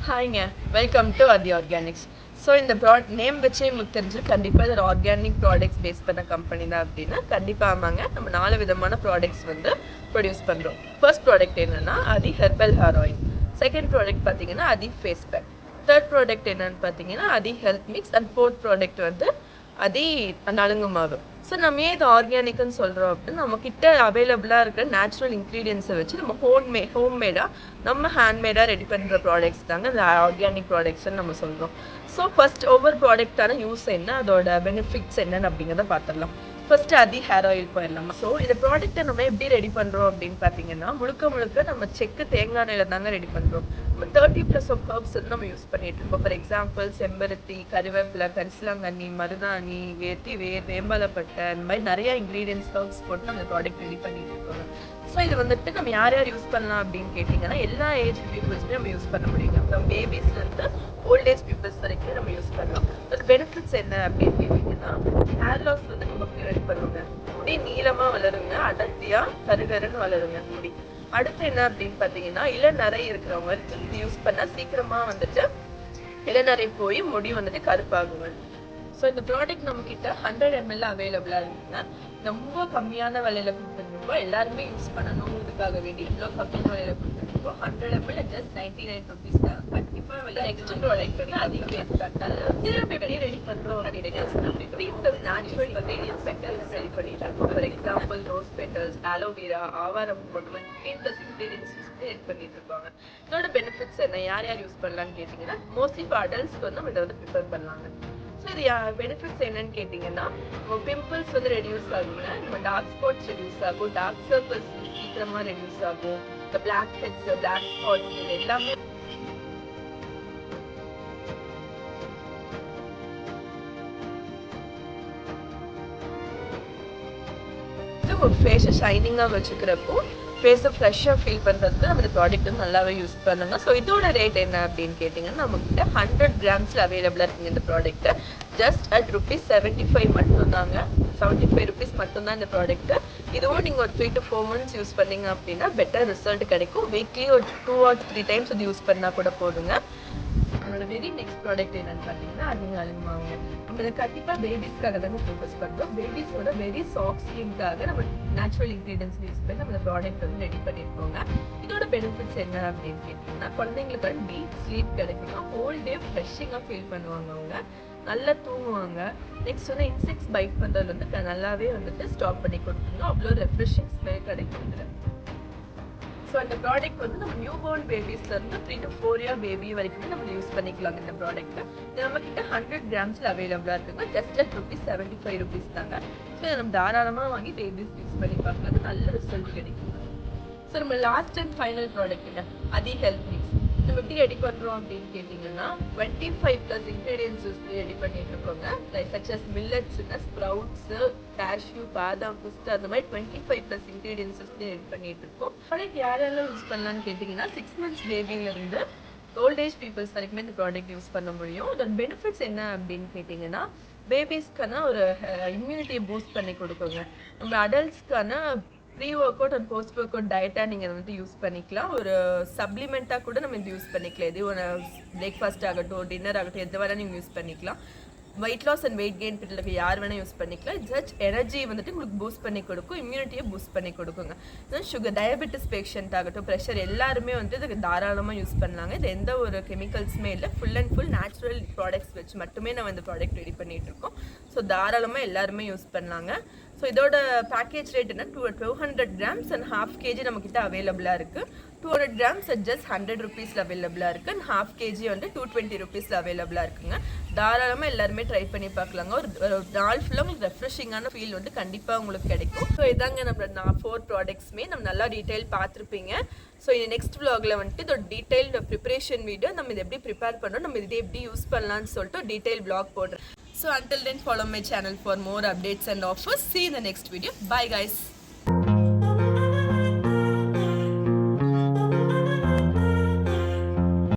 ஹாய்ங்க, welcome to Aadhi Organics. So இந்த name வச்சே உங்களுக்கு தெரிஞ்சு கண்டிப்பாக இது ஒரு ஆர்கானிக் ப்ராடக்ட்ஸ் பேஸ் பண்ண கம்பெனி தான் அப்படின்னா கண்டிப்பாக ஆமாங்க. நம்ம 4 விதமான ப்ராடக்ட்ஸ் வந்து ப்ரொடியூஸ் பண்ணுறோம். ஃபர்ஸ்ட் ப்ராடக்ட் என்னன்னா Aadhi herbal hair oil. Second product பார்த்தீங்கன்னா Aadhi face pack. Third product என்னன்னு பார்த்தீங்கன்னா Aadhi health mix. And fourth product வந்து ஆதி நலுங்கு மாவு. ஸோ நம்ம ஏன் இது ஆர்கானிக்னு சொல்கிறோம் அப்படின்னா நம்மக்கிட்ட அவைலபிளாக இருக்கிற நேச்சுரல் இன்க்ரீடியன்ஸை வச்சு நம்ம ஹோம்மேடாக நம்ம ஹேண்ட்மேடாக ரெடி பண்ணுற ப்ராடக்ட்ஸ் தாங்க இந்த ஆர்கானிக் ப்ராடக்ட்ஸ்ன்னு நம்ம சொல்கிறோம். ஸோ ஃபர்ஸ்ட் ஒவ்வொரு ப்ராடக்டான யூஸ் என்ன, அதோட பெனிஃபிட்ஸ் என்னன்னு அப்படிங்கிறத பார்த்துடலாம். ஃபர்ஸ்ட் ஆதி ஹேர் ஆயில் போயிடலாமா. ஸோ இந்த ப்ராடக்ட்டை நம்ம எப்படி ரெடி பண்ணுறோம் அப்படின்னு பார்த்தீங்கன்னா முழுக்க நம்ம செக்கு தேங்காய் எண்ணெயில் தாங்க ரெடி பண்ணுறோம். நம்ம 30+ ஆஃப் ஹர்ப்ஸ் வந்து நம்ம யூஸ் பண்ணிட்டு இருக்கோம். ஃபார் எக்ஸாம்பிள் செம்பருத்தி, கருவேப்பிலை, கரிசலாங்கண்ணி, மருதாணி, வேர், வேம்பாலப்பட்டை, இந்த மாதிரி நிறைய இன்க்ரீடியன்ஸ் ஹர்ப்ஸ் போட்டு நம்ம ப்ராடக்ட் ரெடி பண்ணிட்டு இருக்கோம். ஸோ இது வந்துட்டு நம்ம யார் யூஸ் பண்ணலாம் அப்படின்னு கேட்டிங்கன்னா எல்லா ஏஜ் பீப்புள்ஸுமே நம்ம யூஸ் பண்ண முடியுங்க. நம்ம பேபிஸ்லேருந்து ஓல்ட் ஏஜ் பீப்புள்ஸ் வரைக்கும் நம்ம யூஸ் பண்ணலாம். அதுக்கு பெனிஃபிட்ஸ் என்ன அப்படின்னு கேட்டிங்கன்னா ஹேர் லாஸ் வந்து நம்ம ப்ரிவென்ட் பண்ணுங்க. முடி நீளமாக வளருங்க, அடர்த்தியாக கருகருன்னு வளருங்க முடி. அடுத்து என்ன அப்படின்னு பார்த்தீங்கன்னா இளநரை இருக்கிறவங்க இது யூஸ் பண்ணால் சீக்கிரமாக வந்துட்டு இளநரை போய் முடி வந்துட்டு கருப்பாகுங்க. ஸோ இந்த ப்ராடக்ட் நம்ம கிட்ட 100 ml அவைலபிளாக இருக்குங்க. ரொம்ப கம்மியான விலையில கொடுத்துருக்கோம். எல்லாருமே யூஸ் பண்ணணுங்கிறதுக்காக வேண்டி இவ்வளோ கம்மியான விலையில கொடுத்துருக்கோம். 100 ml just 99 rupees தான். கண்டிப்பாக வெளியே நெக்ஸ்ட் ப்ராடக்ட் வந்து அதிக எப்படி ரெடி பண்ணுறோம் அப்படின்னா நேச்சுரல் இன்க்ரீடியன்ஸ் ரெடி பண்ணிட்டாங்க. For example rose petals, aloe vera, ஆவாரம் போட்டு இன்க்ரீடியன்ஸ் ரெடி பண்ணிட்டு இருக்காங்க. இதோட பெனிஃபிட்ஸ் என்ன, யார் யூஸ் பண்ணலாம்னு கேட்டிங்கன்னா மோஸ்ட்லி இப்போ அடல்ட்ஸ்க்கு வந்து நம்ம இதை வந்து ப்ரிஃபர் பண்ணலாங்க. ஸோ இது பெனிஃபிட்ஸ் என்னன்னு கேட்டிங்கன்னா பிம்பிள்ஸ் வந்து ரெடியூஸ் ஆகுங்க, நம்ம டார்க் ஸ்பாட்ஸ் ரெடியூஸ் ஆகும், டார்க் சர்க்கிள்ஸ் சீக்கிரமாக ரெடியூஸ் ஆகும், இந்த பிளாக் ஹெட்ஸ், பிளாக் ஸ்பாட்ஸ் இது எல்லாமே ஒரு ஃபேஸை ஷைனிங்காக வச்சுக்கிறப்போ ஃபேஸை ஃப்ரெஷ்ஷாக ஃபீல் பண்ணுறதுக்கு நம்ம இந்த ப்ராடக்ட் வந்து நல்லாவே யூஸ் பண்ணுங்க. ஸோ இதோட ரேட் என்ன அப்படின்னு கேட்டிங்கன்னா நம்மக்கிட்ட 100 grams அவைலபிளாக இருக்குங்க. இந்த ப்ராடக்ட்டு ஜஸ்ட் அட் ₹75 மட்டும்தாங்க. 75 rupees மட்டும்தான் இந்த ப்ராடக்ட்டு. இதுவும் நீங்கள் ஒரு 3 to 4 months யூஸ் பண்ணீங்க அப்படின்னா பெட்டர் ரிசல்ட் கிடைக்கும். வீக்லி ஒரு 2 or 3 times அது யூஸ் பண்ணால் கூட போதுங்க. நம்மளோட வெரி நெக்ஸ்ட் ப்ராடக்ட் என்னன்னு பார்த்தீங்கன்னா அழுமாங்க. நம்ம இதை கண்டிப்பாக பேபிஸ்க்காக தானே ஃபோக்கஸ் பண்ணுறோம். பேபிஸோட வெரி சாஃப்ட் ஸ்கின்காக நம்ம நேச்சுரல் இன்க்ரீடியன்ஸ் யூஸ் பண்ணி நம்ம இந்த ப்ராடக்ட் வந்து ரெடி பண்ணியிருக்கோங்க. இதோட பெனிஃபிட்ஸ் என்ன அப்படின்னு கேட்டிங்கன்னா குழந்தைங்களுக்கு டீப் ஸ்லீப் கிடைக்குங்க. ஹோல் டே ஃப்ரெஷ்ஷிங்காக ஃபீல் பண்ணுவாங்க, அவங்க நல்லா தூங்குவாங்க. நெக்ஸ்ட் வந்து இன்செக்ட்ஸ் பைட் பண்ணுறது வந்து நல்லாவே வந்துட்டு ஸ்டாப் பண்ணி கொடுத்துருங்க. அவ்வளோ ரெஃப்ரெஷிங் ஸ்மெல் கிடைக்கும். ஸோ இந்த ப்ராடக்ட் வந்து நம்ம நியூ பார்ன் பேபிஸ்லேருந்து 3 to 4 year பேபி வரைக்குமே நம்ம யூஸ் பண்ணிக்கலாம். இந்த ப்ராடக்ட் இது நம்மக்கிட்ட 100 grams அவைலபிளாக இருக்குங்க. ஜஸ்ட் அட் ₹75 தாங்க. ஸோ இதை நம்ம தாராளமாக வாங்கி பேபிஸ் யூஸ் பண்ணி பார்க்கலாம், நல்ல ரிசல்ட் கிடைக்கும். ஸோ நம்ம லாஸ்ட் அண்ட் ஃபைனல் ப்ராடக்ட்டுங்க ஆதி ஹெல்த் மிக்ஸ். நம்ம எப்படி ரெடி பண்ணுறோம் அப்படின்னு கேட்டிங்கன்னா 25+ ingredients ரெடி பண்ணிட்டு இருக்கோங்க. லைக் சச் அஸ் மில்லட்ஸுங்க, ஸ்ப்ரவுட்ஸு, கேஷ்யூ, பாதாம், பிஸ்தா, அந்த மாதிரி 25+ ingredients ரெடி பண்ணிட்டு இருக்கோம். ப்ராடக்ட் யாரெல்லாம் யூஸ் பண்ணலான்னு கேட்டிங்கன்னா 6 months பேபியிலேருந்து ஓல்ட் ஏஜ் பீப்புள்ஸ் வரைக்குமே இந்த ப்ராடக்ட் யூஸ் பண்ண முடியும். அதோட பெனிஃபிட்ஸ் என்ன அப்படின்னு கேட்டிங்கன்னா பேபிஸ்க்கான ஒரு இம்யூனிட்டியை பூஸ்ட் பண்ணி கொடுக்குங்க. நம்ம அடல்ட்ஸ்க்கான pre workout and post workout டயட்டாக நீங்கள் வந்து யூஸ் பண்ணிக்கலாம். ஒரு சப்ளிமெண்ட்டாக கூட நம்ம இது யூஸ் பண்ணிக்கலாம். இது ஒரு பிரேக்ஃபாஸ்ட் ஆகட்டும், டின்னர் ஆகட்டும், எது வேணால் நீங்கள் யூஸ் பண்ணிக்கலாம். Weight loss and weight gain பீரியட்ல யார் வேணால் யூஸ் பண்ணிக்கலாம். ஜஸ்ட் எனர்ஜி வந்துட்டு உங்களுக்கு பூஸ்ட் பண்ணி கொடுக்கும், இம்யூனிட்டியை பூஸ்ட் பண்ணி கொடுக்குங்க. சுகர், டயபெட்டிஸ் பேஷண்ட் ஆகட்டும், ப்ரெஷர் எல்லாருமே வந்து இதுக்கு தாராளமாக யூஸ் பண்ணலாங்க. இது எந்த ஒரு கெமிக்கல்ஸுமே இல்லை, full and full natural products வச்சு மட்டுமே நம்ம இந்த ப்ராடக்ட் ரெடி பண்ணிட்டு இருக்கோம். ஸோ தாராளமாக எல்லாருமே யூஸ் பண்ணலாங்க. ஸோ இதோட பேக்கேஜ் ரேட் என்ன 200 grams அண்ட் 1/2 kg நம்மக்கிட்ட அவைலபிளாக இருக்குது. 200 grams அட் ஜஸ்ட் 100 rupees அவைலபிளாக இருக்குது. அண்ட் 1/2 kg வந்து 220 rupees அவைலபிளாக இருக்குங்க. தாராளமாக எல்லாருமே ட்ரை பண்ணி பார்க்கலாங்க. ஒரு நாள் ஃபுல்லாக உங்களுக்கு ரெஃப்ரெஷிங்கான ஃபீல் வந்து கண்டிப்பாக உங்களுக்கு கிடைக்கும். ஸோ இதாங்க நம்ம 4 ப்ராடக்ட்ஸுமே நம்ம நல்லா டீட்டெயில் பார்த்துருப்பீங்க. ஸோ இந்த நெக்ஸ்ட் vlogல வந்துட்டு இதோட டீட்டெயில் ப்ரிப்பரேஷன் வீடியோ நம்ம இதை எப்படி ப்ரிப்பேர் பண்ணோம், நம்ம இதை எப்படி யூஸ் பண்ணலான்னு சொல்லிட்டு டீட்டெயில் vlog போடுறேன். So until then follow my channel for more updates and offers. See you in the next video. Bye guys.